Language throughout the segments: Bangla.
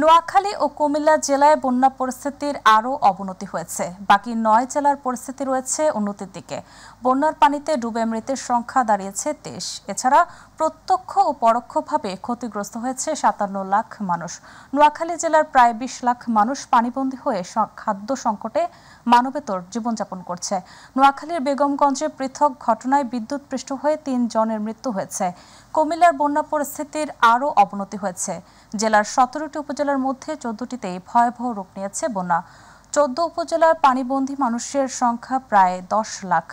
নোয়াখালী ও কুমিল্লা জেলায় বন্যা পরিস্থিতির আরও অবনতি হয়েছে। বাকি ৯ জেলার পরিস্থিতি রয়েছে উন্নতির দিকে। বন্যার পানিতে ডুবে মৃতের সংখ্যা দাঁড়িয়েছে ২৩। এছাড়া প্রত্যক্ষ ও পরোক্ষভাবে ক্ষতিগ্রস্ত হয়েছে ৫৭ লাখ মানুষ। নোয়াখালী জেলার প্রায় ২০ লাখ মানুষ পানিবন্দী হয়ে খাদ্য সংকটে মানবেতর জীবনযাপন করছে। নোয়াখালীর বেগমগঞ্জে পৃথক ঘটনায় বিদ্যুৎপৃষ্ট হয়ে ৩ জনের মৃত্যু হয়েছে। কুমিল্লার বন্যা পরিস্থিতির আরও অবনতি হয়েছে। জেলার ১৭টি উপজেলার মধ্যে ১৪টিতেই ভয়াবহ রূপ নিয়েছে বন্যা। ১৪ উপজেলার পানিবন্দী মানুষের সংখ্যা প্রায় ১০ লাখ।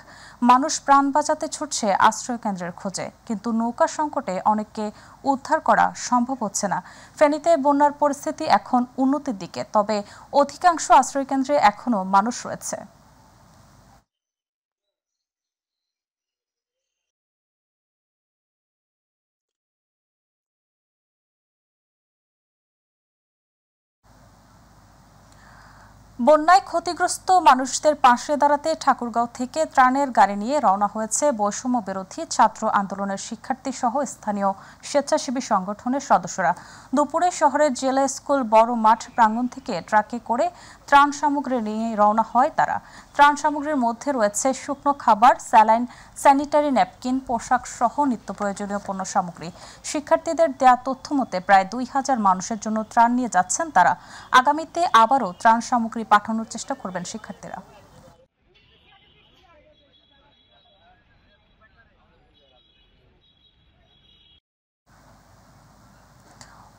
মানুষ প্রাণ বাঁচাতে ছুটছে আশ্রয় কেন্দ্রের খোঁজে, কিন্তু নৌকা সংকটে অনেককে উদ্ধার করা সম্ভব হচ্ছে না। ফেনীতে বন্যার পরিস্থিতি এখন উন্নতির দিকে, তবে অধিকাংশ আশ্রয় কেন্দ্রে এখনও মানুষ রয়েছে। বন্যায় ক্ষতিগ্রস্ত মানুষদের পাশে দাঁড়াতে ঠাকুরগাঁও থেকে ত্রাণের গাড়ি নিয়ে রওনা হয়েছে বৈষম্য বিরোধী ছাত্র আন্দোলনের শিক্ষার্থী সহ স্থানীয় স্বেচ্ছাসেবী সংগঠনের সদস্যরা। দুপুরে শহরের জেলা স্কুল বড় মাঠ প্রাঙ্গণ থেকে ট্রাকে করে ত্রাণ সামগ্রী নিয়ে রওনা হয় তারা। ত্রাণ সামগ্রীর মধ্যে রয়েছে শুকনো খাবার, স্যালাইন, স্যানিটারি ন্যাপকিন, পোশাক সহ নিত্য প্রয়োজনীয় পণ্য সামগ্রী। শিক্ষার্থীদের দেয়া তথ্য মতে প্রায় ২,০০০ মানুষের জন্য ত্রাণ নিয়ে যাচ্ছেন তারা। আগামীতে আবারও ত্রাণ সামগ্রী পাঠানোর চেষ্টা করবেন শিক্ষার্থীরা।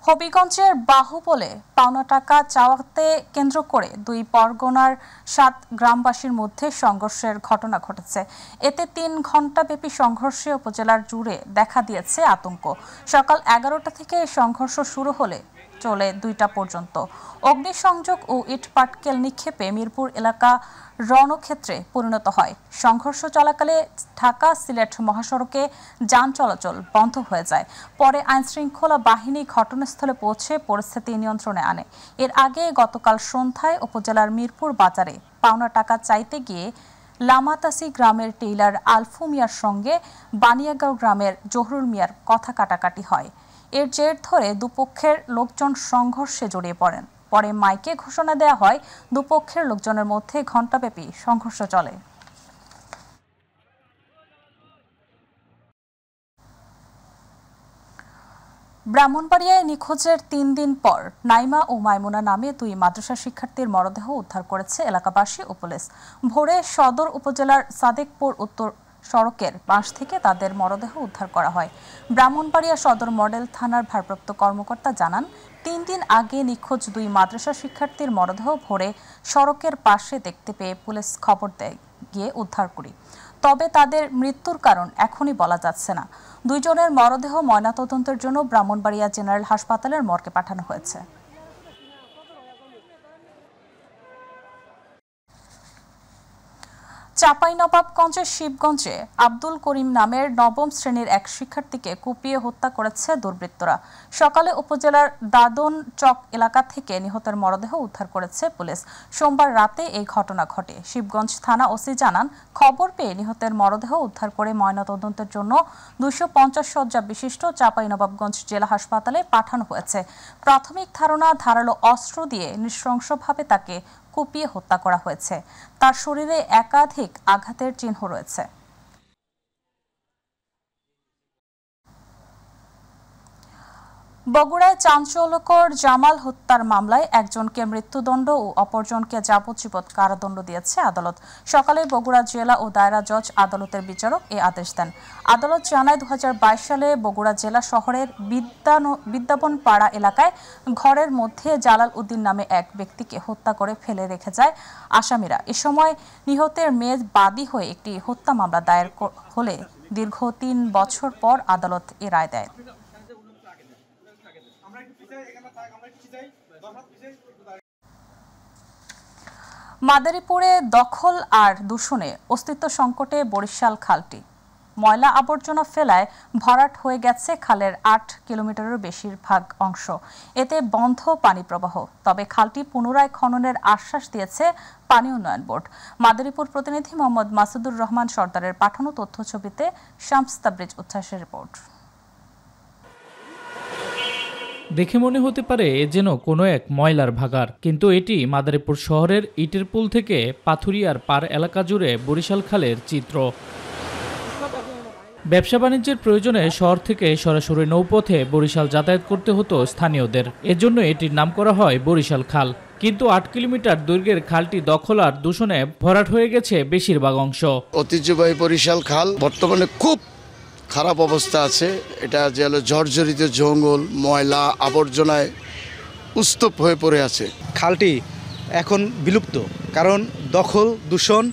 হবিগঞ্জের বাহুবলে পাওনা টাকা চাওয়াতে কেন্দ্র করে ২ পরগনার ৭ গ্রামবাসীর মধ্যে সংঘর্ষের ঘটনা ঘটেছে। এতে ৩ ঘণ্টাব্যাপী সংঘর্ষে উপজেলার জুড়ে দেখা দিয়েছে আতঙ্ক। সকাল ১১টা থেকে সংঘর্ষ শুরু হলে চলে ২টা পর্যন্ত। অগ্নিসংযোগ ও ইট পাটকেল নিক্ষেপে মিরপুর এলাকা রণক্ষেত্রে পরিণত হয়। সংঘর্ষ চলাকালে ঢাকা সিলেট মহাসড়কে যান চলাচল বন্ধ হয়ে যায়। পরে আইনশৃঙ্খলা বাহিনী ঘটনাস্থলে পৌঁছে পরিস্থিতি নিয়ন্ত্রণে আনে। এর আগে গতকাল সন্ধ্যায় উপজেলার মিরপুর বাজারে পাওনা টাকা চাইতে গিয়ে লামাতাসি গ্রামের টেইলার আলফু মিয়ার সঙ্গে বানিয়াগাঁও গ্রামের জহুরুল মিয়ার কথা কাটাকাটি হয়। এর জের ধরে দুপক্ষের লোকজন সংঘর্ষে জড়িয়ে পড়েন। পরে মাইকে ঘোষণা দেওয়া হয়, দুপক্ষের লোকজনের মধ্যে ঘণ্টাব্যাপী সংঘর্ষ চলে। ব্রাহ্মণবাড়িয়ায় নিখোঁজের ৩ দিন পর নাইমা ও মাইমুনা নামে ২ মাদ্রাসা শিক্ষার্থীর মরদেহ উদ্ধার করেছে এলাকাবাসী ও পুলিশ। ভোরে সদর উপজেলার সাদেকপুর উত্তর সড়কের পাশ থেকে তাদের মরদেহ উদ্ধার করা হয়। ব্রাহ্মণবাড়িয়া সদর মডেল থানার ভারপ্রাপ্ত কর্মকর্তা জানান, ৩ দিন আগে নিখোঁজ ২ মাদ্রাসা শিক্ষার্থীর মরদেহ ভোরে সড়কের পাশে দেখতে পেয়ে পুলিশ খবর দেয়, গিয়ে উদ্ধার করি। তবে তাদের মৃত্যুর কারণ এখনই বলা যাচ্ছে না। ২ জনের মরদেহ ময়নাতদন্তের জন্য ব্রাহ্মণবাড়িয়া জেনারেল হাসপাতালের মর্গে পাঠানো হয়েছে। চাঁপাইনবাবগঞ্জের শিবগঞ্জে আব্দুল করিম নামের ৯ম শ্রেণীর এক শিক্ষার্থীকে কুপিয়ে হত্যা করেছে দুর্বৃত্তরা। সকালে উপজেলার দাদন চক এলাকা থেকে নিহতের মরদেহ উদ্ধার করেছে পুলিশ। সোমবার রাতে এই ঘটনা ঘটে। শিবগঞ্জ থানা ওসি জানান, খবর পেয়ে নিহতের মরদেহ উদ্ধার করে ময়নাতদন্তের জন্য ২৫০ শয্যা বিশিষ্ট চাঁপাইনবাবগঞ্জ জেলা হাসপাতালে পাঠানো হয়েছে। প্রাথমিক ধারণা, ধারালো অস্ত্র দিয়ে নৃশংসভাবে তাকে কুপিয়ে হত্যা করা হয়েছে। তার শরীরে একাধিক আঘাতের চিহ্ন রয়েছে। বগুড়ায় চাঞ্চল্যকর জামাল হত্যার মামলায় একজনকে মৃত্যুদণ্ড ও অপরজনকে যাবজ্জীবন কারাদণ্ড দিয়েছে আদালত। সকালে বগুড়া জেলা ও দায়রা জজ আদালতের বিচারক এই আদেশ দেন। আদালত জানায়, ২০২২ সালে বগুড়া জেলা শহরের বিদ্যাবন পাড়া এলাকায় ঘরের মধ্যে জালাল উদ্দিন নামে এক ব্যক্তিকে হত্যা করে ফেলে রেখে যায় আসামিরা। এ সময় নিহতের মেয়ে বাদী হয়ে একটি হত্যা মামলা দায়ের হলে দীর্ঘ ৩ বছর পর আদালত এ রায় দেয়। মাদারীপুরে দখল আর দূষণে অস্তিত্ব সংকটে বরিশাল খালটি। ময়লা আবর্জনা ফেলায় ভরাট হয়ে গেছে খালের ৮ কিলোমিটারের বেশিরভাগ অংশ। এতে বন্ধ পানি প্রবাহ। তবে খালটি পুনরায় খননের আশ্বাস দিয়েছে পানি উন্নয়ন বোর্ড। মাদারীপুর প্রতিনিধি মোহাম্মদ মাসুদুর রহমান সর্দারের পাঠানো তথ্যছবিতে শামস তাবরিজ উচ্ছ্বাসের রিপোর্ট। দেখে মনে হতে পারে এ যেন কোনো এক ময়লার ভাগাড়, কিন্তু এটি মাদারীপুর শহরের ইটের পুল থেকে পাথুরিয়ার পার এলাকা জুড়ে বরিশাল খালের চিত্র। ব্যবসা বাণিজ্যের প্রয়োজনে শহর থেকে সরাসরি নৌপথে বরিশাল যাতায়াত করতে হতো স্থানীয়দের। এজন্য এটির নাম করা হয় বরিশাল খাল। কিন্তু ৮ কিলোমিটার দৈর্ঘ্যের খালটি দখল আর দূষণে ভরাট হয়ে গেছে বেশিরভাগ অংশ। ঐতিহ্যবাহী বরিশাল খাল বর্তমানে খুব খারাপ অবস্থা আছে। এটা যে হলো জর্জরিত জঙ্গল, ময়লা আবর্জনায় উস্তুপ হয়ে পড়ে আছে। খালটি এখন বিলুপ্ত, কারণ দখল, দূষণ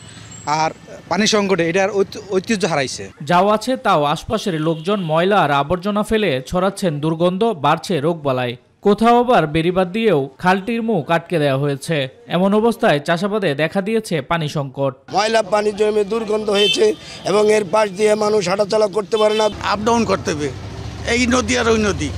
আর পানি সংকটে এটার ঐতিহ্য হারাইছে। যাও আছে তাও আশপাশের লোকজন ময়লা আর আবর্জনা ফেলে ছড়াচ্ছেন দুর্গন্ধ, বাড়ছে রোগবালাই। কোথাও আবার বেড়িবাঁধ দিয়েও খালটির মুখ আটকে দেওয়া হয়েছে। এমন অবস্থায় চাষাবাদে দেখা দিয়েছে পানি সংকট। ময়লা পানি জমে দুর্গন্ধ হয়েছে এবং এর পাশ দিয়ে মানুষ হাঁটাচলা করতে পারে না, আপ ডাউন করতে হবে। এই নদী আর ওই নদী,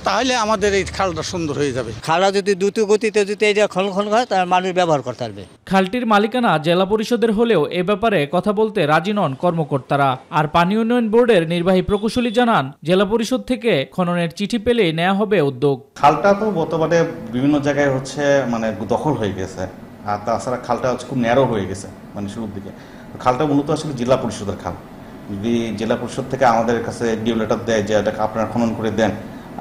তাহলে আমাদের এই খালটা সুন্দর হয়ে যাবে। খালটা যদি দ্রুত গতিতে যদি এটা খনন হয় তাহলে মানুষ ব্যবহার করতে পারবে। খালটির মালিকানা জেলা পরিষদের হলেও এ ব্যাপারে কথা বলতে রাজি নন কর্মকর্তারা। আর পানি উন্নয়ন বোর্ডের নির্বাহী প্রকৌশলী জানান, জেলা পরিষদ থেকে খননের চিঠি পেলেই নেওয়া হবে উদ্যোগ। খালটা তো বর্তমানে বিভিন্ন জায়গায় মানে দখল হয়ে গেছে, আর তাছাড়া খালটা খুব ন্যারো হয়ে গেছে মানে শুরুর দিকে। খালটা মূলত আসলে জেলা পরিষদের খাল। যদি জেলা পরিষদ থেকে আমাদের কাছে ডিউ লেটার দেয় যে এটাকে আপনারা খনন করে দেন,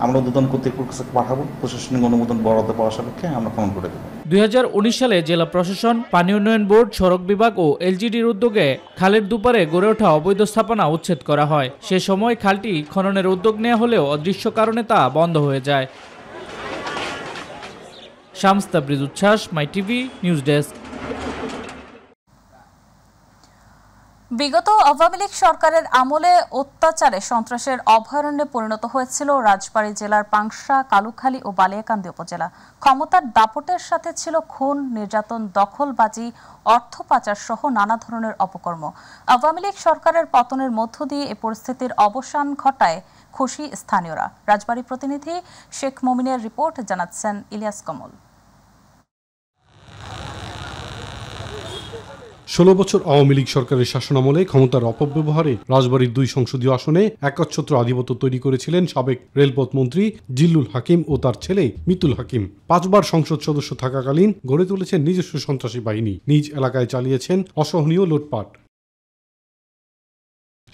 আমরা উদ্বোধন কর্তৃপক্ষের কাছে পাঠাবো, প্রশাসনিক অনুমোদন বরাদ্দ পাওয়ার সাপেক্ষে আমরা খনন করে দেবো। 2019 সালে জেলা প্রশাসন, পানি উন্নয়ন বোর্ড, সড়ক বিভাগ ও এলজিডির উদ্যোগে খালের দুপারে গড়ে ওঠা অবৈধ স্থাপনা উচ্ছেদ করা হয়। সে সময় খালটি খননের উদ্যোগ নেওয়া হলেও অদৃশ্য কারণে তা বন্ধ হয়ে যায়। শামস তাবরিজ উচ্ছ্বাস, মাই টিভি নিউজ ডেস্ক। বিগত আওয়ামী লীগ সরকারের আমলে অত্যাচারে সন্ত্রাসের অভয়ারণ্যে পরিণত হয়েছিল রাজবাড়ী জেলার পাংশা, কালুখালী ও বালিয়াকান্দি উপজেলা। ক্ষমতার দাপটের সাথে ছিল খুন, নির্যাতন, দখলবাজি, অর্থ পাচার সহ নানা ধরনের অপকর্ম। আওয়ামী লীগ সরকারের পতনের মধ্য দিয়ে এ পরিস্থিতির অবসান ঘটায় খুশি স্থানীয়রা। রাজবাড়ী প্রতিনিধি শেখ মমিনের রিপোর্ট, জানাচ্ছেন ইলিয়াস কমল। 16 বছর আওয়ামী লীগ সরকারের শাসনামলে ক্ষমতার অপব্যবহারে রাজবাড়ীর 2 সংসদীয় আসনে একচ্ছত্র আধিপত্য তৈরি করেছিলেন সাবেক রেলপথ মন্ত্রী জিল্লুল হাকিম ও তার ছেলে মিতুল হাকিম। 5 বার সংসদ সদস্য থাকাকালীন গড়ে তুলেছেন নিজস্ব সন্ত্রাসী বাহিনী, নিজ এলাকায় চালিয়েছেন অসহনীয় লুটপাট।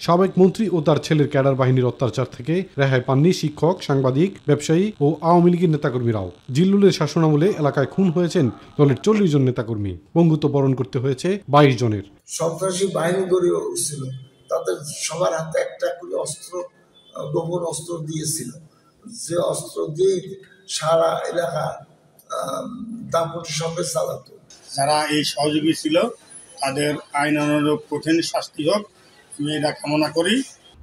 সাবেক মন্ত্রী ও তার ছেলের ক্যাডার বাহিনীর অত্যাচার থেকে রেহাই পাননি শিক্ষক, সাংবাদিক, ব্যবসায়ী ও আওয়ামী লীগের নেতাকর্মীরাও। জিল্লুলের শাসনামলে এলাকায় খুন হয়েছেন দলের 40 জন নেতাকর্মী, পঙ্গুত্ব বরণ করতে হয়েছে 22 জনের। সন্ত্রাসী বাহিনী গড়ে উঠছিল, তাদের সবার হাতে একটা করে অস্ত্র, গোপন অস্ত্র দিয়েছিল, যে অস্ত্র দিয়ে সারা এলাকা দাপটের সঙ্গে চালাতো। যারা এই সহযোগী ছিল তাদের আইন অনুরূপ কঠিন শাস্তি হোক, আমি এটা কামনা করি।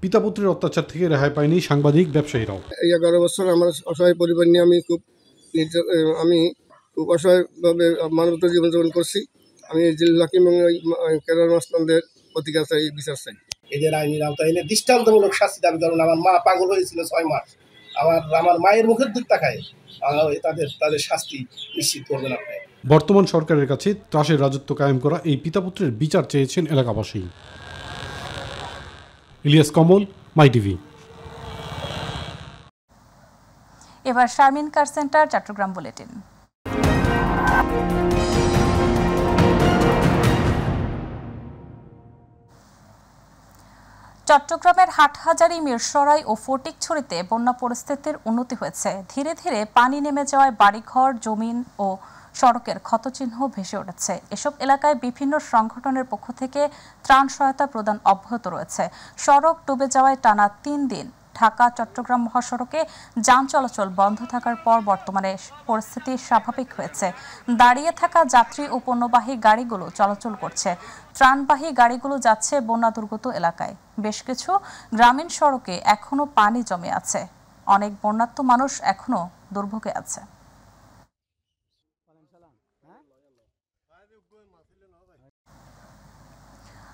পিতাপুত্রের অত্যাচার থেকে রেহাই পায়নি সাংবাদিক, ব্যবসায়ীরাও। এই 11 বছর আমার অসহায় পরিবার নিয়ে আমি খুব অসহায়ভাবে মানবতা জীবনযাপন করছি। আমি জিল্লুল হাকিম এবং কেরার মাস্তানদের প্রতিকার চাই, বিচার চাই। এদের আইনের আওতায় এনে দৃষ্টান্তমূলক শাস্তি দাবি করুন। আমার মা পাগল হয়েছিল 6 মাস, আমার মায়ের মুখের দিক তাকায় তাদের শাস্তি নিশ্চিত করবেন আপনি। বর্তমান সরকারের কাছে ত্রাসের রাজত্ব কায়েম করা এই পিতাপুত্রের বিচার চেয়েছেন এলাকাবাসী। Ilias Kamal, my TV. এবার শারমিন কার সেন্টার চট্টগ্রাম বুলেটিন। চট্টগ্রামের হাটহাজারী, মিরসরাই ও ফটিকছড়িতে বন্যা পরিস্থিতির উন্নতি হয়েছে। ধীরে ধীরে পানি নেমে যাওয়ায় বাড়িঘর, জমিন ও সড়কের ক্ষতচিহ্ন ভেসে উঠেছে। এসব এলাকায় বিভিন্ন সংগঠনের পক্ষ থেকে ত্রাণ সহায়তা প্রদান অব্যাহত রয়েছে। সড়ক ডুবে যাওয়ায় টানা 3 দিন ঢাকা চট্টগ্রাম মহাসড়কে যান চলাচল বন্ধ থাকার পর বর্তমানে পরিস্থিতি স্বাভাবিক হয়েছে। দাঁড়িয়ে থাকা যাত্রী ও পণ্যবাহী গাড়িগুলো চলাচল করছে। ত্রাণবাহী গাড়িগুলো যাচ্ছে বন্যা দুর্গত এলাকায়। বেশ কিছু গ্রামীণ সড়কে এখনো পানি জমে আছে। অনেক বন্যার্ত মানুষ এখনো দুর্ভোগে আছে।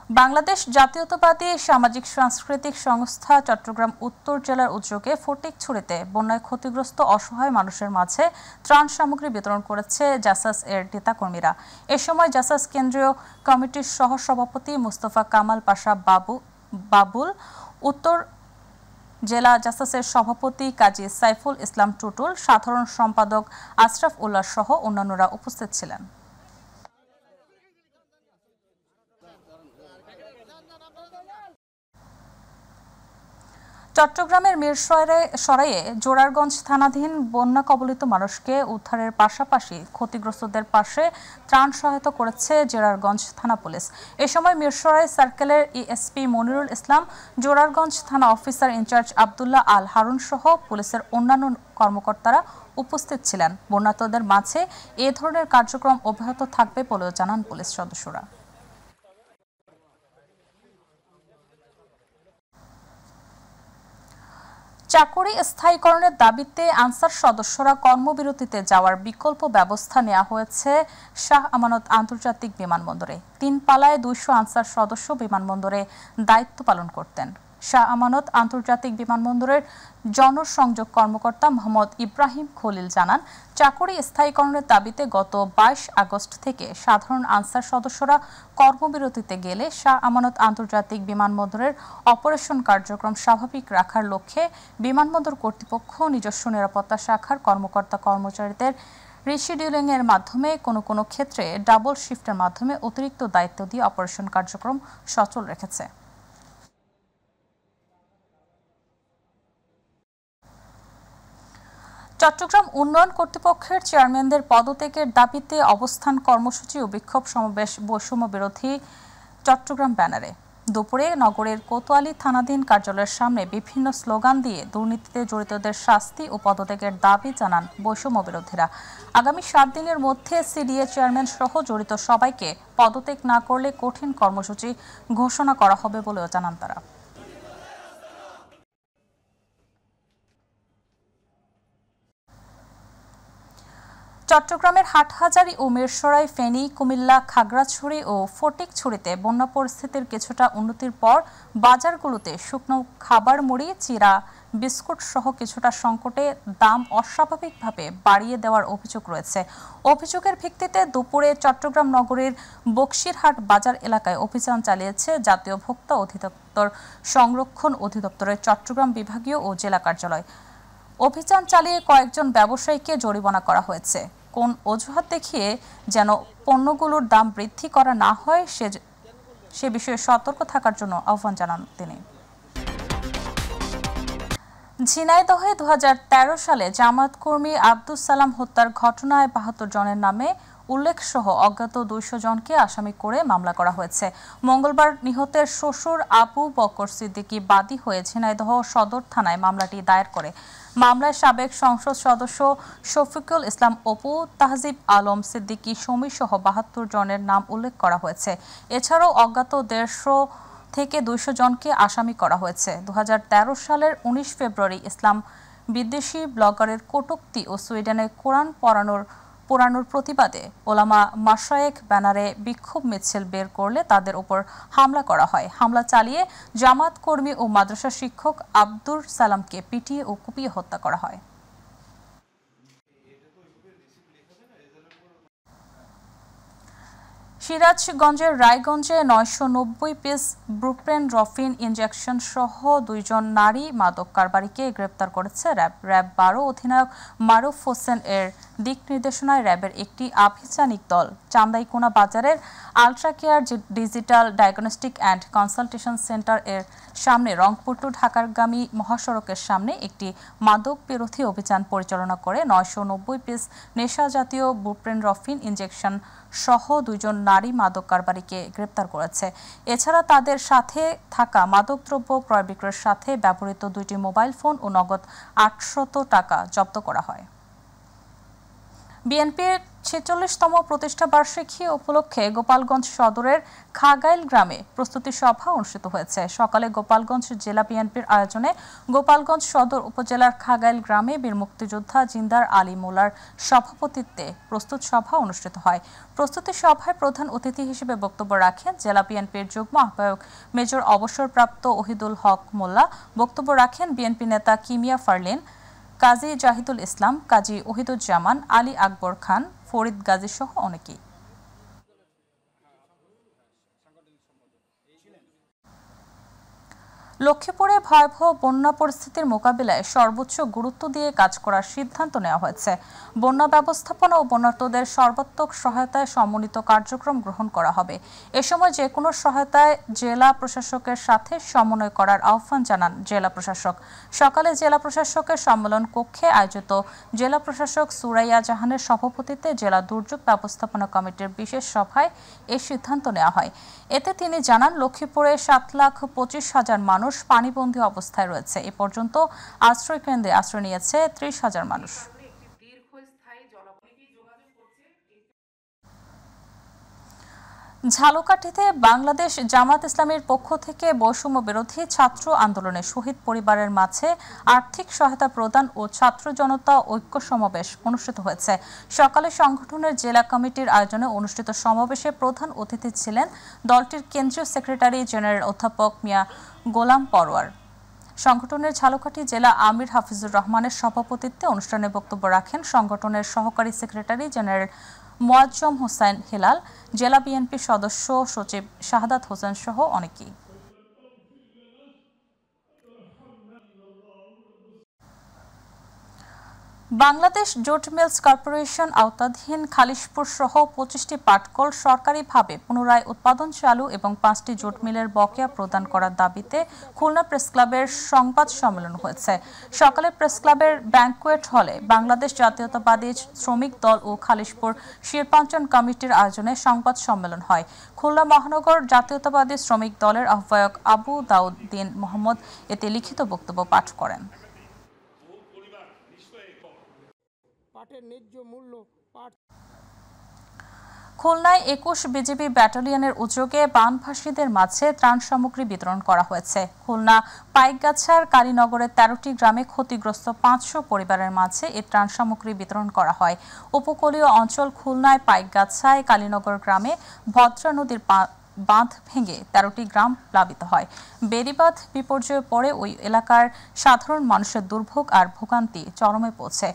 বাংলাদেশ জাতীয়তাবাদী সামাজিক সাংস্কৃতিক সংস্থা চট্টগ্রাম উত্তর জেলার উদ্যোগে ফটিকছড়িতে বন্যায় ক্ষতিগ্রস্ত অসহায় মানুষের মাঝে ত্রাণ সামগ্রী বিতরণ করেছে জাসাস এর নেতাকর্মীরা। এ সময় জাসাস কেন্দ্রীয় কমিটির সহ সভাপতি মুস্তফা কামাল পাশা বাবুল, উত্তর জেলা জাসাসের সভাপতি কাজী সাইফুল ইসলাম টুটুল, সাধারণ সম্পাদক আশরাফ উল্লাহ সহ অন্যান্যরা উপস্থিত ছিলেন। চট্টগ্রামের মিরসরাইয়ে জোরারগঞ্জ থানাধীন বন্যা কবলিত মানুষকে উদ্ধারের পাশাপাশি ক্ষতিগ্রস্তদের পাশে ত্রাণ সহায়তা করেছে জোরারগঞ্জ থানা পুলিশ। এ সময় মিরসরাই সার্কেলের এএসপি মনিরুল ইসলাম, জোরারগঞ্জ থানা অফিসার ইনচার্জ আব্দুল্লাহ আল হারুন সহ পুলিশের অন্যান্য কর্মকর্তারা উপস্থিত ছিলেন। বন্যার্তদের মাঝে এ ধরনের কার্যক্রম অব্যাহত থাকবে বলেও জানান পুলিশ সদস্যরা। চাকরি স্থায়ীকরণের দাবিতে আনসার সদস্যরা কর্মবিরতিতে যাওয়ার বিকল্প ব্যবস্থা নেওয়া হয়েছে শাহ আমানত আন্তর্জাতিক বিমানবন্দরে। 3 পালায় 200 আনসার সদস্য বিমানবন্দরে দায়িত্ব পালন করতেন। শাহ আমানত আন্তর্জাতিক বিমানবন্দরের জনসংযোগ কর্মকর্তা মোহাম্মদ ইব্রাহিম খলিল জানান, চাকরি স্থায়ীকরণের দাবিতে গত 22 আগস্ট থেকে সাধারণ আনসার সদস্যরা কর্মবিরতিতে গেলে শাহ আমানত আন্তর্জাতিক বিমানবন্দরের অপারেশন কার্যক্রম স্বাভাবিক রাখার লক্ষ্যে বিমানবন্দর কর্তৃপক্ষ নিজস্ব নিরাপত্তা শাখার কর্মকর্তা কর্মচারীদের রিশিডিউলিং এর মাধ্যমে কোনো ক্ষেত্রে ডাবল শিফটের মাধ্যমে অতিরিক্ত দায়িত্ব দিয়ে অপারেশন কার্যক্রম সচল রেখেছে। চট্টগ্রাম উন্নয়ন কর্তৃপক্ষের চেয়ারম্যানদের পদত্যাগের দাবিতে অবস্থান কর্মসূচি ও বিক্ষোভ সমাবেশ বৈষম্য বিরোধী চট্টগ্রাম ব্যানারে। দুপুরে নগরের কোতোয়ালি থানাধীন কার্যালয়ের সামনে বিভিন্ন স্লোগান দিয়ে দুর্নীতিতে জড়িতদের শাস্তি ও পদত্যাগের দাবি জানান বৈষম্য বিরোধীরা। আগামী 7 দিনের মধ্যে সিডিএ চেয়ারম্যান সহ জড়িত সবাইকে পদত্যাগ না করলে কঠিন কর্মসূচি ঘোষণা করা হবে বলেও জানান তারা। চট্টগ্রামের হাটহাজারী ও মিরসরাই, ফেনী, কুমিল্লা, খাগড়াছড়ি ও ফটিকছড়িতে বন্যা পরিস্থিতির কিছুটা উন্নতির পর বাজারগুলোতে শুকনো খাবার, মুড়ি, চিরা, বিস্কুট সহ কিছুটা সংকটে দাম অস্বাভাবিকভাবে বাড়িয়ে দেওয়ার অভিযোগ রয়েছে। অভিযোগের ভিত্তিতে দুপুরে চট্টগ্রাম নগরীর বক্সিরহাট বাজার এলাকায় অভিযান চালিয়েছে জাতীয় ভোক্তা অধিদপ্তর, সংরক্ষণ অধিদপ্তরের চট্টগ্রাম বিভাগীয় ও জেলা কার্যালয়। অভিযান চালিয়ে কয়েকজন ব্যবসায়ীকে জরিমানা করা হয়েছে। কোন অজুহাত দেখিয়ে যেন পণ্যগুলোর দাম বৃদ্ধি করা না হয় সে বিষয়ে সতর্ক থাকার জন্য আহ্বান জানান তিনি। ঝিনাইদহে 2013 সালে জামায়াত কর্মী আব্দুস সালাম হত্যার ঘটনায় 72 জনের নামে উল্লেখ সহ অজ্ঞাত 200 জনকে আসামি করে মামলা করা হয়েছে। মঙ্গলবার নিহতের শ্বশুর আবু বকর সিদ্দিকী বাদী হয়ে ঝিনাইদহ সদর থানায় মামলাটি দায়ের করে। মামলায় সাবেক সংসদ সদস্য শফিকুল ইসলাম অপু, তাহজিব আলম সিদ্দিকী সমী সহ 72 জনের নাম উল্লেখ করা হয়েছে। এছাড়াও অজ্ঞাত 150 থেকে 200 জনকে আসামি করা হয়েছে। 2013 সালের 19 ফেব্রুয়ারি ইসলাম বিদ্বেষী ব্লগারের কটূক্তি ও সুইডেনে কোরআন পোড়ানোর প্রতিবাদে ওলামা মাশায়েখ ব্যানারে বিক্ষোভ মিছিল বের করলে তাদের উপর হামলা করা হয়। হামলা চালিয়ে জামাত কর্মী ও মাদ্রাসা শিক্ষক আব্দুর সালামকে পিটিয়ে ও কুপিয়ে হত্যা করা হয়। সিরাজগঞ্জের রায়গঞ্জে 990 পিস বুপ্রেনরফিন ইনজেকশন সহ 2 জন নারী মাদক কারবারিকে গ্রেপ্তার করেছে র্যাব। র্যাব 12 অধিনায়ক মারুফ হোসেন এর দিক নির্দেশনায় র্যাবের একটি আভিযানিক দল চান্দাইকোনা বাজারের ultra care digital diagnostic and consultation centre এর সামনে রংপুর টু ঢাকাগামী মহাসড়কের সামনে একটি মাদক বিরোধী অভিযান পরিচালনা করে 990 পিস নেশা জাতীয় বুপ্রেনরফিন ইনজেকশন সহ 2 জন নারী মাদক কারবারিকে গ্রেপ্তার করেছে। এছাড়া তাদের সাথে থাকা মাদকদ্রব্য ক্রয় বিক্রয়ের সাথে ব্যবহৃত 2টি মোবাইল ফোন ও নগদ 800 টাকা জব্দ করা হয়। বিএনপির 46তম প্রতিষ্ঠা বার্ষিকী উপলক্ষে গোপালগঞ্জ সদরের খাগাইল গ্রামে প্রস্তুতি সভা অনুষ্ঠিত হয়েছে। সকালে গোপালগঞ্জ জেলা বিএনপির আয়োজনে গোপালগঞ্জ সদর উপজেলার খাগাইল গ্রামে বীর মুক্তিযোদ্ধা জিন্দার আলী মোল্লার সভাপতিত্বে প্রস্তুত সভা অনুষ্ঠিত হয়। প্রস্তুতি সভায় প্রধান অতিথি হিসেবে বক্তব্য রাখেন জেলা বিএনপির যুগ্ম আহ্বায়ক মেজর অবসরপ্রাপ্ত ওহিদুল হক মোল্লা। বক্তব্য রাখেন বিএনপি নেতা কিমিয়া ফারলিন, কাজী জাহিদুল ইসলাম, কাজী ওহিদুজ্জামান, আলী আকবর খান, ফরিদ গাজী সহ অনেকেই। লক্ষ্মীপুরে ভয়াবহ বন্যা পরিস্থিতির মোকাবিলায় সর্বোচ্চ গুরুত্ব দিয়ে কাজ করার সিদ্ধান্ত নেওয়া হয়েছে। বন্যা ব্যবস্থাপনা ও বন্যার্তদের সর্বাত্মক সহায়তায় সমন্বিত কার্যক্রম গ্রহণ করা হবে। এ সময় যে কোনো সহায়তায় জেলা প্রশাসকের সাথে সমন্বয় করার আহ্বান জানান জেলা প্রশাসক। সকালে জেলা প্রশাসকের সম্মেলন কক্ষে আয়োজিত জেলা প্রশাসক সুরাইয়া জাহানের সভাপতিত্বে জেলা দুর্যোগ ব্যবস্থাপনা কমিটির বিশেষ সভায় এ সিদ্ধান্ত নেওয়া হয়। এতে তিনি জানান, লক্ষ্মীপুরে 7,25,000 মানুষ পানিবন্দী অবস্থায় রয়েছে। এ পর্যন্ত আশ্রয় কেন্দ্রে আশ্রয় নিয়েছে 30,000 মানুষ। ঝালকাঠিতে বাংলাদেশ জামাত ইসলামীর পক্ষ থেকে বৈষম্য বিরোধী ছাত্র আন্দোলনে শহীদ পরিবারের মাঝে আর্থিক সহায়তা প্রদান ও ছাত্র জনতা ঐক্য সমাবেশ অনুষ্ঠিত হয়েছে। সকালে সংগঠনের জেলা কমিটির আয়োজনে অনুষ্ঠিত সমাবেশে প্রধান অতিথি ছিলেন দলটির কেন্দ্রীয় সেক্রেটারি জেনারেল অধ্যাপক মিয়া গোলাম পরওয়ার। সংগঠনের ঝালকাঠি জেলা আমির হাফিজুর রহমানের সভাপতিত্বে অনুষ্ঠানে বক্তব্য রাখেন সংগঠনের সহকারী secretary general Moazzem Hossain Hilal, জেলা বিএনপি সদস্য সচিব শাহাদাত হোসেন সহ অনেকেই। বাংলাদেশ জুট মিলস কর্পোরেশন আওতাধীন খালিশপুর সহ 25টি পাটকল সরকারিভাবে পুনরায় উৎপাদন চালু এবং 5টি জুট মিলের বকেয়া প্রদান করার দাবিতে খুলনা প্রেস ক্লাবের সংবাদ সম্মেলন হয়েছে। সকালে প্রেস ক্লাবের ব্যাংকুয়েট হলে বাংলাদেশ জাতীয়তাবাদী শ্রমিক দল ও খালিশপুর শিল্পাঞ্চল কমিটির আয়োজনে সংবাদ সম্মেলন হয়। খুলনা মহানগর জাতীয়তাবাদী শ্রমিক দলের আহ্বায়ক আবু দাউদ্দিন মোহাম্মদ এতে লিখিত বক্তব্য পাঠ করেন। খুলনায় 21 বিজিবি ব্যাটালিয়নের উদ্যোগে বানভাসীদের মাঝে ত্রাণ সামগ্রী বিতরণ করা হয়েছে। খুলনা পাইকগাছার কালীনগরের 13টি গ্রামে ক্ষতিগ্রস্ত 500 পরিবারের মাঝে এই ত্রাণ সামগ্রী বিতরণ করা হয়। উপকূলীয় অঞ্চল খুলনায় পাইকগাছায় কালীনগর গ্রামে ভদ্রা নদীর বাঁধ ভেঙে 13টি গ্রাম প্লাবিত হয়। বেড়িবাঁধ বিপর্যয়ে পড়ে ওই এলাকার সাধারণ মানুষের দুর্ভোগ আর ভোগান্তি চরমে পৌঁছে।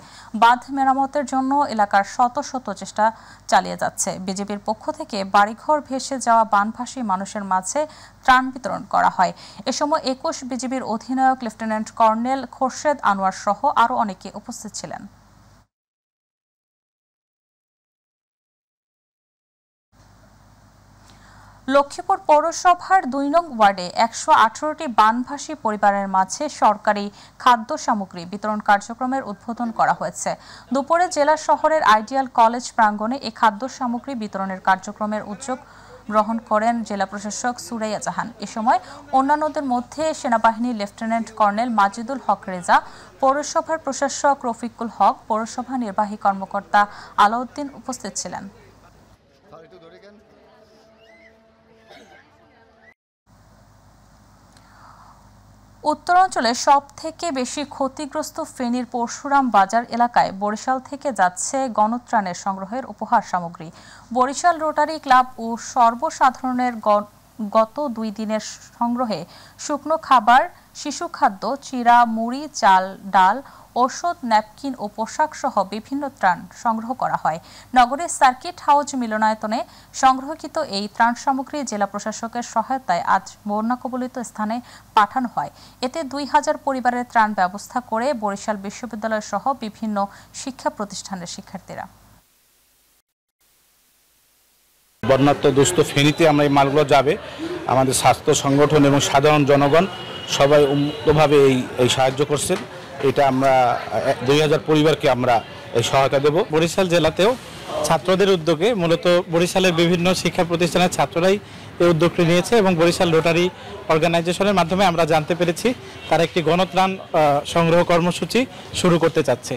বাঁধ মেরামতের জন্য এলাকার শত শত চেষ্টা চালিয়ে যাচ্ছে। বিজেপির পক্ষ থেকে বাড়িঘর ভেসে যাওয়া বানভাসী মানুষের মাঝে ত্রাণ বিতরণ করা হয়। এ সময় 21 বিজিবির অধিনায়ক লেফটেন্যান্ট কর্নেল খোরশেদ আনোয়ার সহ আরও অনেকে উপস্থিত ছিলেন। লক্ষ্মীপুর পৌরসভার 2 নং ওয়ার্ডে 118টি বানভাসী পরিবারের মাঝে সরকারি খাদ্য সামগ্রী বিতরণ কার্যক্রমের উদ্বোধন করা হয়েছে। দুপুরে জেলা শহরের আইডিয়াল কলেজ প্রাঙ্গণে এই খাদ্য সামগ্রী বিতরণের কার্যক্রমের উদ্যোগ গ্রহণ করেন জেলা প্রশাসক সুরাইয়া জাহান। এ সময় অন্যান্যদের মধ্যে সেনাবাহিনীর লেফটেন্যান্ট কর্নেল মাজিদুল হক রেজা, পৌরসভার প্রশাসক রফিকুল হক, পৌরসভা নির্বাহী কর্মকর্তা আলাউদ্দিন উপস্থিত ছিলেন। উত্তরাঞ্চলে সবথেকে বেশি ক্ষতিগ্রস্ত ফেনীর পরশুরাম বাজার এলাকায় বরিশাল থেকে যাচ্ছে গণত্রাণের সংগ্রহের উপহার সামগ্রী। বরিশাল রোটারি ক্লাব ও সর্বসাধারণের গত 2 দিনের সংগ্রহে শুকনো খাবার, শিশু খাদ্য, চিরা, মুড়ি, চাল, ডাল, ঔষধ, ন্যাপকিন ও পোশাক সহ বিভিন্ন ত্রাণ সংগ্রহ করা হয়। নগরের সার্কিট হাউস মিলনায়তনে সংগ্রহকৃত এই ত্রাণ সামগ্রী জেলা প্রশাসকের সহায়তায় আজ বন্যা কবলিত স্থানে পাঠানো হয়। এতে 2000 পরিবারের ত্রাণ ব্যবস্থা করে বরিশাল বিশ্ববিদ্যালয় সহ বিভিন্ন শিক্ষা প্রতিষ্ঠানের শিক্ষার্থীরা। বন্যাত্ম দুস্থ ফেনীতে আমরা এই মালগুলো যাবে। আমাদের স্বাস্থ্য সংগঠন এবং সাধারণ জনগণ সবাই উন্মুক্তভাবে এই সাহায্য করছেন। এটা আমরা 2000 পরিবারকে আমরা এই সহায়তা দেব। বরিশাল জেলাতেও ছাত্রদের উদ্যোগে মূলত বরিশালের বিভিন্ন শিক্ষা প্রতিষ্ঠানের ছাত্ররাই এই উদ্যোগটি নিয়েছে এবং বরিশাল রোটারি অর্গানাইজেশনের মাধ্যমে আমরা জানতে পেরেছি তারা একটি গণত্রাণ সংগ্রহ কর্মসূচি শুরু করতে চাচ্ছে।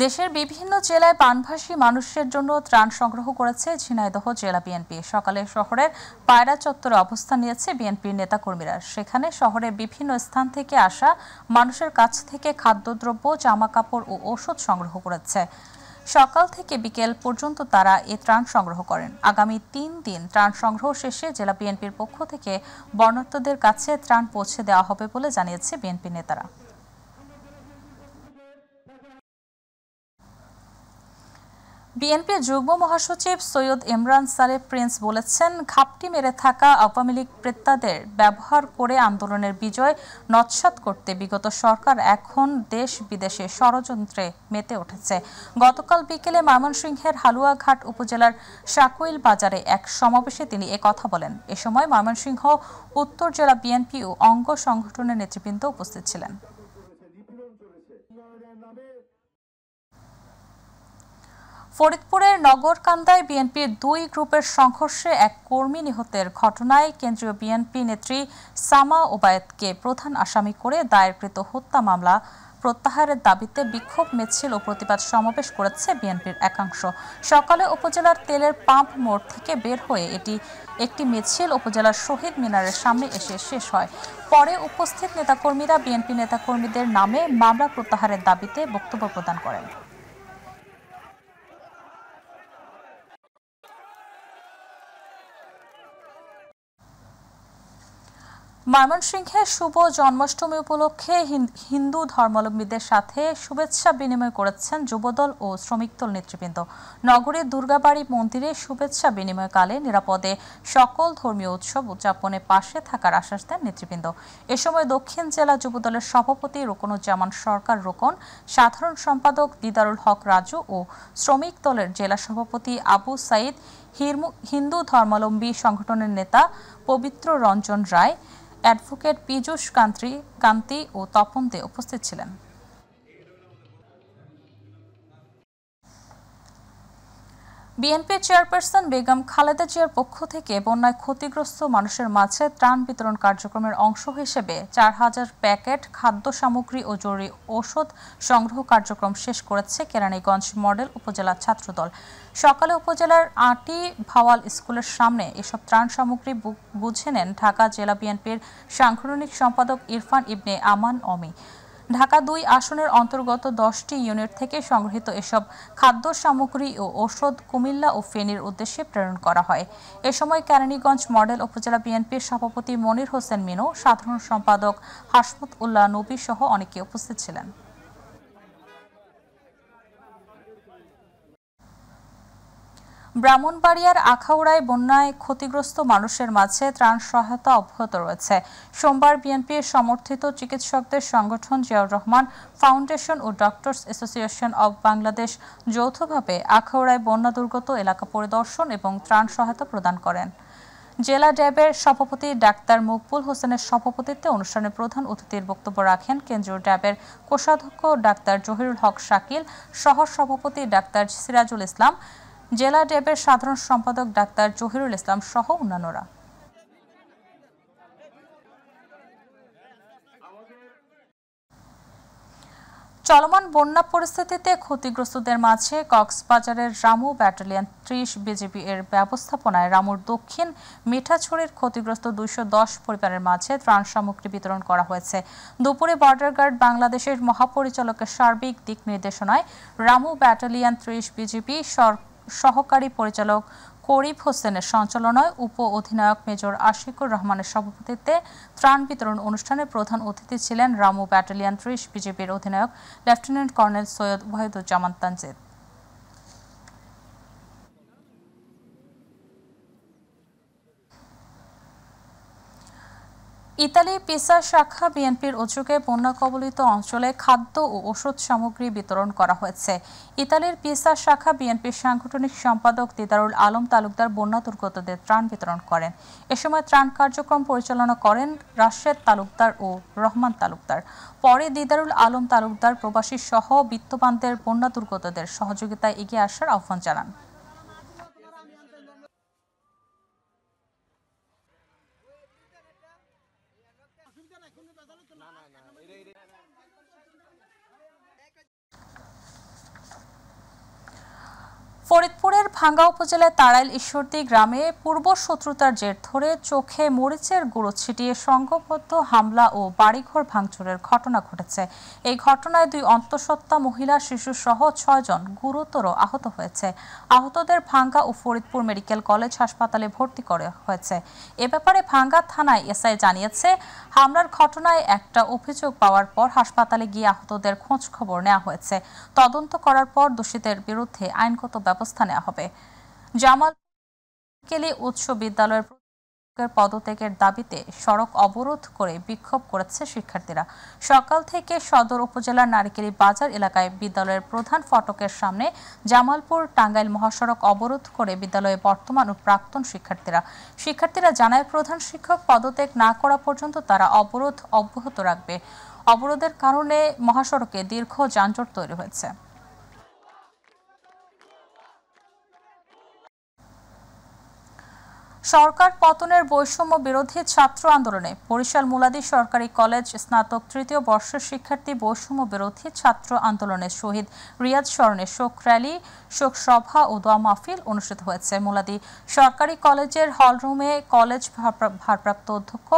দেশের বিভিন্ন জেলায় বানভাসী মানুষের জন্য ত্রাণ সংগ্রহ করেছে ঝিনাইদহ জেলা বিএনপি। সকালে শহরের পায়রা চত্বরে অবস্থান নিয়েছে বিএনপির নেতাকর্মীরা। সেখানে শহরের বিভিন্ন স্থান থেকে আসা মানুষের কাছ থেকে খাদ্যদ্রব্য, জামাকাপড় ও ওষুধ সংগ্রহ করেছে। সকাল থেকে বিকেল পর্যন্ত তারা এই ত্রাণ সংগ্রহ করেন। আগামী 3 দিন ত্রাণ সংগ্রহ শেষে জেলা বিএনপির পক্ষ থেকে বন্যার্তদের কাছে ত্রাণ পৌঁছে দেওয়া হবে বলে জানিয়েছে বিএনপি নেতারা। বিএনপি যুগ্ম মহাসচিব সৈয়দ ইমরান সালে প্রিন্স বলেছেন, ঘাপটি মেরে থাকা আওয়ামী লীগ প্রেতাদের ব্যবহার করে আন্দোলনের বিজয় নস্যাৎ করতে বিগত সরকার এখন দেশ বিদেশে ষড়যন্ত্রে মেতে উঠেছে। গতকাল বিকেলে ময়মনসিংহের হালুয়াঘাট উপজেলার শাকুইল বাজারে এক সমাবেশে তিনি একথা বলেন। এ সময় ময়মনসিংহ উত্তর জেলা বিএনপি ও অঙ্গ সংগঠনের নেতৃবৃন্দ উপস্থিত ছিলেন। ফরিদপুরের নগরকান্দায় বিএনপির দুই গ্রুপের সংঘর্ষে এক কর্মী নিহতের ঘটনায় কেন্দ্রীয় বিএনপি নেত্রী সামা ওবায়েদকে প্রধান আসামি করে দায়েরকৃত হত্যা মামলা প্রত্যাহারের দাবিতে বিক্ষোভ মিছিল ও প্রতিবাদ সমাবেশ করেছে বিএনপির একাংশ। সকালে উপজেলার তেলের পাম্প মোড় থেকে বের হয়ে একটি মিছিল উপজেলার শহীদ মিনারের সামনে এসে শেষ হয়। পরে উপস্থিত নেতাকর্মীরা বিএনপি নেতাকর্মীদের নামে মামলা প্রত্যাহারের দাবিতে বক্তব্য প্রদান করেন। ময়মনসিংহে শুভ জন্মাষ্টমী উপলক্ষে হিন্দু ধর্মাবলম্বীদের সাথে শুভেচ্ছা বিনিময় করেছেন যুবদল ও শ্রমিক দল নেতৃবৃন্দ। নগরীর দুর্গাবাড়ি মন্দিরে শুভেচ্ছা বিনিময়কালে নিরাপদে সকল ধর্মীয় উৎসব উদযাপনে পাশে থাকার আশ্বাস দেন নেতৃবৃন্দ। এ সময় দক্ষিণ জেলা যুবদলের সভাপতি রুকনুজ্জামান সরকার রোকন, সাধারণ সম্পাদক দিদারুল হক রাজু ও শ্রমিক দলের জেলা সভাপতি আবু সাইদ, হিন্দু ধর্মাবলম্বী সংগঠনের নেতা পবিত্র রঞ্জন রায়, অ্যাডভোকেট পীযূষ কান্তি ও তপন দে উপস্থিত ছিলেন। বিএনপি চেয়ারপারসন বেগম খালেদা জিয়ার পক্ষ থেকে বন্যায় ক্ষতিগ্রস্ত মানুষের মাঝে ত্রাণ বিতরণ কার্যক্রমের অংশ হিসেবে 4000 প্যাকেট খাদ্য সামগ্রী ও জরুরি ঔষধ সংগ্রহ কার্যক্রম শেষ করেছে কেরানীগঞ্জ মডেল উপজেলা ছাত্রদল। সকালে উপজেলার আটি ভাওয়াল স্কুলের সামনে এসব ত্রাণ সামগ্রী বুঝে নেন ঢাকা জেলা বিএনপির সাংগঠনিক সম্পাদক ইরফান ইবনে আমান অমি। ঢাকা 2 আসনের অন্তর্গত 10টি ইউনিট থেকে সংগৃহীত এসব খাদ্য সামগ্রী ও ঔষধ কুমিল্লা ও ফেনীর উদ্দেশ্যে প্রেরণ করা হয়। এ সময় কেরানীগঞ্জ মডেল উপজেলা বিএনপির সভাপতি মনির হোসেন মিনু, সাধারণ সম্পাদক হাসমত উল্লাহ নবী সহ অনেকে উপস্থিত ছিলেন। ব্রাহ্মণবাড়িয়ার আখাউড়ায় বন্যায় ক্ষতিগ্রস্ত মানুষের মাঝে ত্রাণ সহায়তা অব্যাহত রয়েছে। সোমবার বিএনপির সমর্থিত চিকিৎসকদের সংগঠন জিয়াউর রহমান ফাউন্ডেশন ও ডক্টরস অ্যাসোসিয়েশন অব বাংলাদেশ যৌথভাবে আখাউড়ায় বন্যা দুর্গত এলাকা পরিদর্শন এবং ত্রাণ সহায়তা প্রদান করেন। জেলা ড্যাবের সভাপতি ডাক্তার মকবুল হোসেনের সভাপতিত্বে অনুষ্ঠানে প্রধান অতিথির বক্তব্য রাখেন কেন্দ্রীয় ড্যাবের কোষাধ্যক্ষ ডাক্তার জহিরুল হক শাকিল, সহ সভাপতি ডাক্তার সিরাজুল ইসলাম, জেলা ড্যাবের সাধারণ সম্পাদক ডাক্তার জহিরুল ইসলাম সহ অন্যান্যরা। চলমান বন্যা পরিস্থিতিতে ক্ষতিগ্রস্তদের মাঝে কক্সবাজারের রামু ব্যাটালিয়ন 30 বিজিবি এর ব্যবস্থাপনায় রামুর দক্ষিণ মিঠাছড়ির ক্ষতিগ্রস্ত 210 পরিবারের মাঝে ত্রাণ সামগ্রী বিতরণ করা হয়েছে। দুপুরে বর্ডার গার্ড বাংলাদেশের মহাপরিচালকের সার্বিক দিক নির্দেশনায় রামু ব্যাটালিয়ন 30 বিজিবি সহকারী পরিচালক করিব হোসেনের সঞ্চালনায় উপ অধিনায়ক মেজর আশিকুর রহমানের সভাপতিত্বে ত্রাণ বিতরণ অনুষ্ঠানে প্রধান অতিথি ছিলেন রামু ব্যাটালিয়ন 30 বিজিবির অধিনায়ক lieutenant colonel Syed Wahiduzzaman Tanzid. Italy Pisa শাখা বিএনপির উদ্যোগে বন্যা কবলিত অঞ্চলে খাদ্য ও ওষুধ সামগ্রী বিতরণ করা হয়েছে। ইতালির পিসা শাখা বিএনপির সাংগঠনিক সম্পাদক দিদারুল আলম তালুকদার বন্যা দুর্গতদের ত্রাণ বিতরণ করেন। এ সময় ত্রাণ কার্যক্রম পরিচালনা করেন রাশেদ তালুকদার ও রহমান তালুকদার। পরে দিদারুল আলম তালুকদার প্রবাসী সহ বিত্তবানদের বন্যা দুর্গতদের সহযোগিতায় এগিয়ে আসার আহ্বান জানান। ফরিদপুরের ভাঙ্গা উপজেলার তাড়াইল ঈশ্বরদী গ্রামে পূর্ব শত্রুতার জের ধরে চোখে মরিচের গুঁড়ো ছিটিয়ে সংঘবদ্ধ হামলা ও বাড়িঘর ভাঙচুরের ঘটনা ঘটেছে। এই ঘটনায় 2 অন্তঃসত্ত্বা মহিলা শিশু সহ 6 জন গুরুতর আহত হয়েছে। আহতদের ভাঙ্গা ও ফরিদপুর মেডিকেল কলেজ হাসপাতালে ভর্তি করা হয়েছে। এ ব্যাপারে ভাঙ্গা থানায় এসআই জানিয়েছে, হামলার ঘটনায় একটা অভিযোগ পাওয়ার পর হাসপাতালে গিয়ে আহতদের খোঁজ খবর নেওয়া হয়েছে। তদন্ত করার পর দোষীদের বিরুদ্ধে আইনগত ব্যবস্থা নেওয়া হবে। জামালপুর উচ্চ বিদ্যালয়ের পদত্যাগের দাবিতে সড়ক অবরোধ করে বিক্ষোভ করেছে শিক্ষার্থীরা। সকাল থেকে সদর উপজেলার নারিকেলী বাজার এলাকায় বিদ্যালয়ের প্রধান ফটকের সামনে জামালপুর টাঙ্গাইল মহাসড়ক অবরোধ করে বিদ্যালয়ে বর্তমান ও প্রাক্তন শিক্ষার্থীরা জানায়, প্রধান শিক্ষক পদত্যাগ না করা পর্যন্ত তারা অবরোধ অব্যাহত রাখবে। অবরোধের কারণে মহাসড়কে দীর্ঘ যানজট তৈরি হয়েছে। সরকার পতনের বৈষম্য বিরোধী ছাত্র আন্দোলনে বরিশাল মুলাদি সরকারি কলেজ স্নাতক 3য় বর্ষের শিক্ষার্থী বৈষম্য বিরোধী ছাত্র আন্দোলনে শহীদ রিয়াজ স্মরণে শোক র্যালি, শোক সভা ও দোয়া মাহফিল অনুষ্ঠিত হয়েছে। মুলাদি সরকারি কলেজের হলরুমে কলেজ ভারপ্রাপ্ত অধ্যক্ষ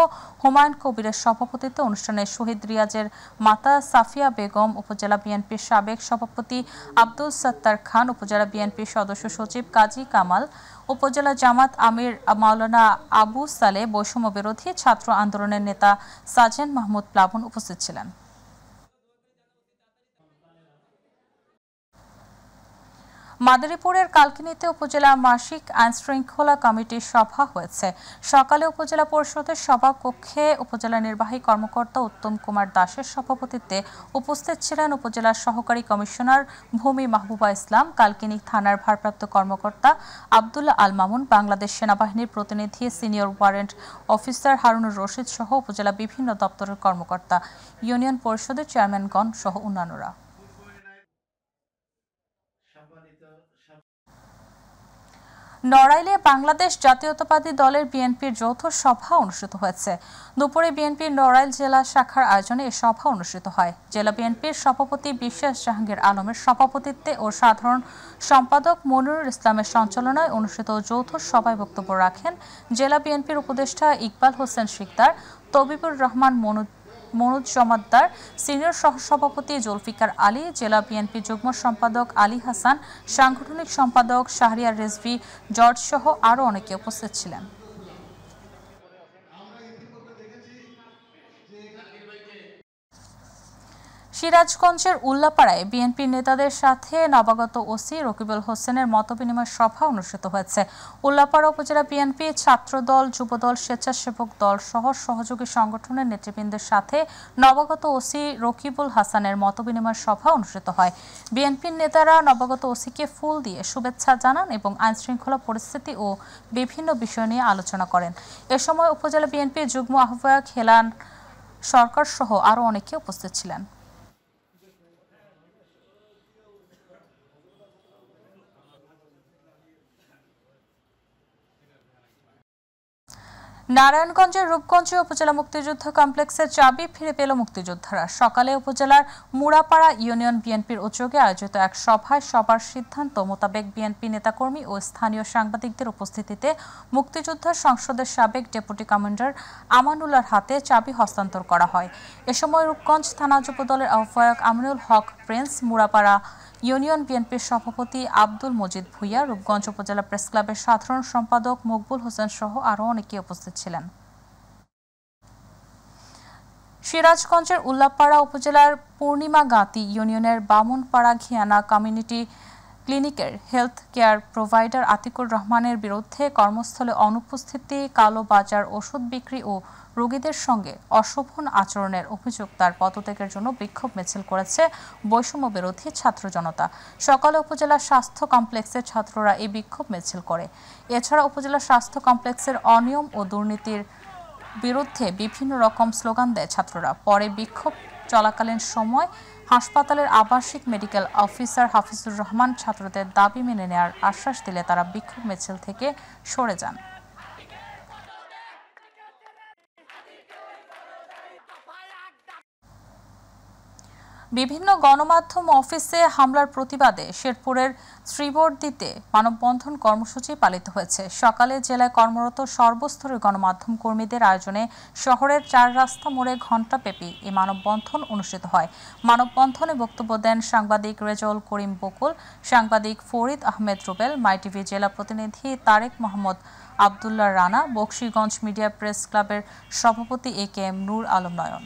হুমায়ুন কবিরের সভাপতিত্বে অনুষ্ঠানে শহীদ রিয়াজের মাতা সাফিয়া বেগম, উপজেলা বিএনপির সাবেক সভাপতি আব্দুল সত্তার খান, উপজেলা বিএনপির সদস্য সচিব কাজী কামাল, উপজেলা জামাত আমির মাওলানা আবু সালে, বৈষম্য বিরোধী ছাত্র আন্দোলনের নেতা সাজেন মাহমুদ প্লাবন উপস্থিত ছিলেন। মাদারীপুরের কালকিনিতে উপজেলা মাসিক আইনশৃঙ্খলা কমিটির সভা হয়েছে। সকালে উপজেলা পরিষদের সভাকক্ষে উপজেলা নির্বাহী কর্মকর্তা উত্তম কুমার দাসের সভাপতিত্বে উপস্থিত ছিলেন উপজেলার সহকারী কমিশনার ভূমি মাহবুবা ইসলাম, কালকিনি থানার ভারপ্রাপ্ত কর্মকর্তা আব্দুল্লাহ আল মামুন, বাংলাদেশ সেনাবাহিনীর প্রতিনিধি senior warrant officer Harunur Rashid সহ উপজেলা বিভিন্ন দপ্তরের কর্মকর্তা, ইউনিয়ন পরিষদের চেয়ারম্যানগণ সহ অন্যান্যরা। নড়াইলে বাংলাদেশ জাতীয়তাবাদী দলের বিএনপির যৌথ সভা অনুষ্ঠিত হয়েছে। দুপুরে বিএনপির নড়াইল জেলা শাখার আয়োজনে এই সভা অনুষ্ঠিত হয়। জেলা বিএনপির সভাপতি বিশ্বাস জাহাঙ্গীর আলমের সভাপতিত্বে ও সাধারণ সম্পাদক মনিরুল ইসলামের সঞ্চালনায় অনুষ্ঠিত যৌথ সভায় বক্তব্য রাখেন জেলা বিএনপির উপদেষ্টা ইকবাল হোসেন শিকদার, তবিবুর রহমান মনোজ জমাদ্দার, সিনিয়র সহসভাপতি জুলফিকার আলী, জেলা বিএনপি যুগ্ম সম্পাদক আলী হাসান, সাংগঠনিক সম্পাদক শাহরিয়ার রিজভী, জর্জ সহ আরও অনেকে উপস্থিত ছিলেন। সিরাজগঞ্জের উল্লাপাড়ায় বিএনপি নেতাদের সাথে নবাগত ওসি রকিবুল হোসেনের মতবিনিময় সভা অনুষ্ঠিত হয়েছে। উল্লাপাড়া উপজেলা বিএনপি, ছাত্রদল, যুবদল, স্বেচ্ছাসেবক দল সহ সহযোগী সংগঠনের নেতৃবৃন্দের সাথে নবাগত ওসি রকিবুল হাসানের মতবিনিময় সভা অনুষ্ঠিত হয়। বিএনপির নেতারা নবাগত ওসিকে ফুল দিয়ে শুভেচ্ছা জানান এবং আইনশৃঙ্খলা পরিস্থিতি ও বিভিন্ন বিষয় নিয়ে আলোচনা করেন। এ সময় উপজেলা বিএনপির যুগ্ম আহ্বায়ক হেলান সরকার সহ আরও অনেকে উপস্থিত ছিলেন। নারায়ণগঞ্জের রূপগঞ্জে উপজেলা মুক্তিযুদ্ধ কমপ্লেক্সের চাবি ফিরে পেল মুক্তিযোদ্ধারা। সকালে উপজেলার মুড়াপাড়া ইউনিয়ন বিএনপির উদ্যোগে আয়োজিত এক সভায় সবার সিদ্ধান্ত মোতাবেক বিএনপি নেতাকর্মী ও স্থানীয় সাংবাদিকদের উপস্থিতিতে মুক্তিযোদ্ধা সংসদের সাবেক ডেপুটি কমান্ডার আমানুল্লাহর হাতে চাবি হস্তান্তর করা হয়। এ সময় রূপগঞ্জ থানা যুবদলের আহ্বায়ক আমিনুল হক প্রিন্স, মুড়াপাড়া ইউনিয়ন বিএনপির সভাপতি আব্দুল মজিদ ভুইয়া, রূপগঞ্জ উপজেলা প্রেস ক্লাবের সাধারণ সম্পাদক মকবুল হোসেন সহ আরও অনেকে উপস্থিত ছিলেন। সিরাজগঞ্জের উল্লাপাড়া উপজেলার পূর্ণিমাগাতি ইউনিয়নের বামুনপাড়া ঘিয়ানা কমিউনিটি ক্লিনিকের হেলথ কেয়ার প্রোভাইডার আতিকুর রহমানের বিরুদ্ধে কর্মস্থলে অনুপস্থিতি, কালো বাজার, ওষুধ বিক্রি ও রোগীদের সঙ্গে অশোভন আচরণের অভিযোগ তার পদত্যাগের জন্য বিক্ষোভ মিছিল করেছে বৈষম্য বিরোধী ছাত্র জনতা। সকালে উপজেলা স্বাস্থ্য কমপ্লেক্সের ছাত্ররা এই বিক্ষোভ মিছিল করে। এছাড়া উপজেলা স্বাস্থ্য কমপ্লেক্সের অনিয়ম ও দুর্নীতির বিরুদ্ধে বিভিন্ন রকম স্লোগান দেয় ছাত্ররা। পরে বিক্ষোভ চলাকালীন সময় হাসপাতালের আবাসিক মেডিকেল অফিসার হাফিজুর রহমান ছাত্রদের দাবি মেনে নেওয়ার আশ্বাস দিলে তারা বিক্ষোভ মিছিল থেকে সরে যান। বিভিন্ন গণমাধ্যম অফিসে হামলার প্রতিবাদে শেরপুরের শ্রীবর্দিতে মানববন্ধন কর্মসূচি পালিত হয়েছে। সকালে জেলায় কর্মরত সর্বস্তরের গণমাধ্যম কর্মীদের আয়োজনে শহরের 4 রাস্তা মোড়ে ঘণ্টাব্যাপী এই মানববন্ধন অনুষ্ঠিত হয়। মানববন্ধনে বক্তব্য দেন সাংবাদিক রেজাউল করিম বকুল, সাংবাদিক ফরিদ আহমেদ রুবেল, মাইটিভি জেলা প্রতিনিধি তারেক মোহাম্মদ আবদুল্লাহ রানা, বকশীগঞ্জ মিডিয়া প্রেস ক্লাবের সভাপতি AKM নূর আলম নয়ন।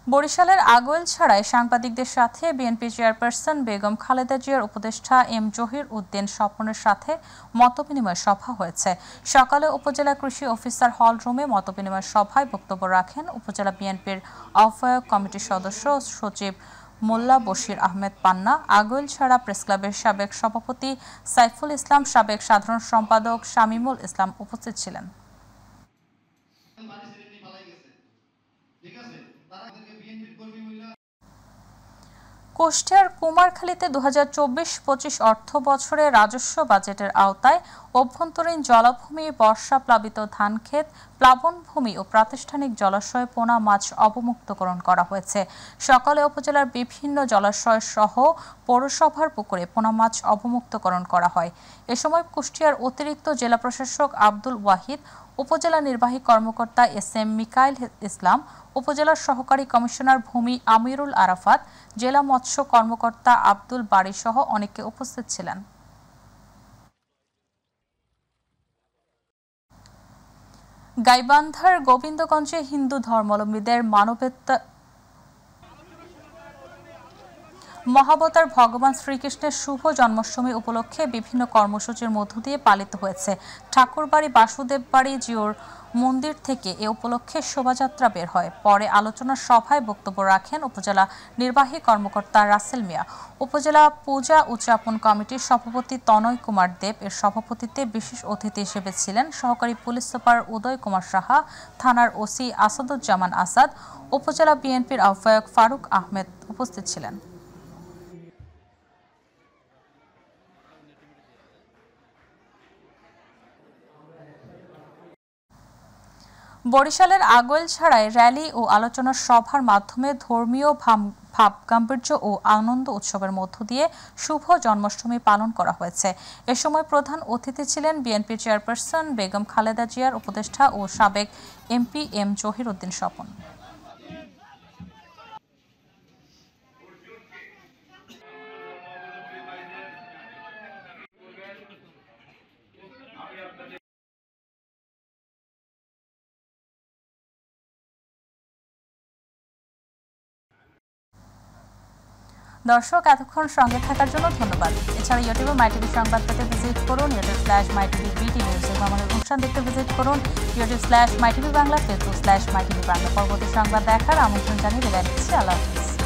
বরিশালের আগৈলছড়ায় সাংবাদিকদের সাথে বিএনপি চেয়ারপারসন বেগম খালেদা জিয়ার উপদেষ্টা এম জহির উদ্দিন স্বপনের সাথে মতবিনিময় সভা হয়েছে। সকালে উপজেলা কৃষি অফিসার হল রুমে মতবিনিময় সভায় বক্তব্য রাখেন উপজেলা বিএনপির আহ্বায়ক কমিটির সদস্য সচিব মোল্লা বশির আহমেদ পান্না, আগৈলছড়া প্রেসক্লাবের সাবেক সভাপতি সাইফুল ইসলাম, সাবেক সাধারণ সম্পাদক শামীমুল ইসলাম উপস্থিত ছিলেন। কুষ্টিয়ার কুমারখালীতে 2024-25 অর্থ বছরে রাজস্ব বাজেটের আওতায় অভ্যন্তরীণ জলাভূমি, বর্ষা প্লাবিত ধানক্ষেত, প্লাবনভূমি ও প্রাতিষ্ঠানিক জলাশয়ে পোনা মাছ অবমুক্তকরণ করা হয়েছে। সকালে উপজেলার বিভিন্ন জলাশয় সহ পৌরসভার পুকুরে পোনা মাছ অবমুক্তকরণ করা হয়। এ সময় কুষ্টিয়ার অতিরিক্ত জেলা প্রশাসক আব্দুল ওয়াহিদ, উপজেলা নির্বাহী কর্মকর্তা SM মিকাইল ইসলাম, উপজেলার সহকারী কমিশনার ভূমি আমিরুল আরাফাত, জেলা মৎস্য কর্মকর্তা আব্দুল বারী সহ অনেকে উপস্থিত ছিলেন। গাইবান্ধার গোবিন্দগঞ্জে হিন্দু ধর্মাবলম্বীদের মহাবতার ভগবান শ্রীকৃষ্ণের শুভ জন্মাষ্টমী উপলক্ষে বিভিন্ন কর্মসূচির মধ্য দিয়ে পালিত হয়েছে। ঠাকুরবাড়ি বাসুদেব বাড়ি জিওর মন্দির থেকে এ উপলক্ষে শোভাযাত্রা বের হয়। পরে আলোচনা সভায় বক্তব্য রাখেন উপজেলা নির্বাহী কর্মকর্তা রাসেল মিয়া। উপজেলা পূজা উদযাপন কমিটির সভাপতি তনয় কুমার দেব এর সভাপতিত্বে বিশেষ অতিথি হিসেবে ছিলেন সহকারী পুলিশ সুপার উদয় কুমার সাহা, থানার ওসি আসাদুজ্জামান আসাদ, উপজেলা বিএনপির আহ্বায়ক ফারুক আহমেদ উপস্থিত ছিলেন। বরিশালের আগৈলছড়ায় র্যালি ও আলোচনা সভার মাধ্যমে ধর্মীয় ভাবগাম্ভীর্য ও আনন্দ উৎসবের মধ্য দিয়ে শুভ জন্মাষ্টমী পালন করা হয়েছে। এ সময় প্রধান অতিথি ছিলেন বিএনপি চেয়ারপারসন বেগম খালেদা জিয়ার উপদেষ্টা ও সাবেক MP M জহির উদ্দিন স্বপন। দর্শক এতক্ষণ সঙ্গে থাকার জন্য ধন্যবাদ। এছাড়া ইউটিউবে মাইটিভি সংবাদ পেতে ভিজিট করুন youtube/mytvbt নিউজ এবং আমাদের অনুষ্ঠান দেখতে ভিজিট করুন youtube/mytvবাংলা, facebook/mytvবাংলা। পরবর্তী সংবাদ দেখার আমন্ত্রণ জানিয়ে বিদায় নিচ্ছি। আল্লাহ হাফেজ।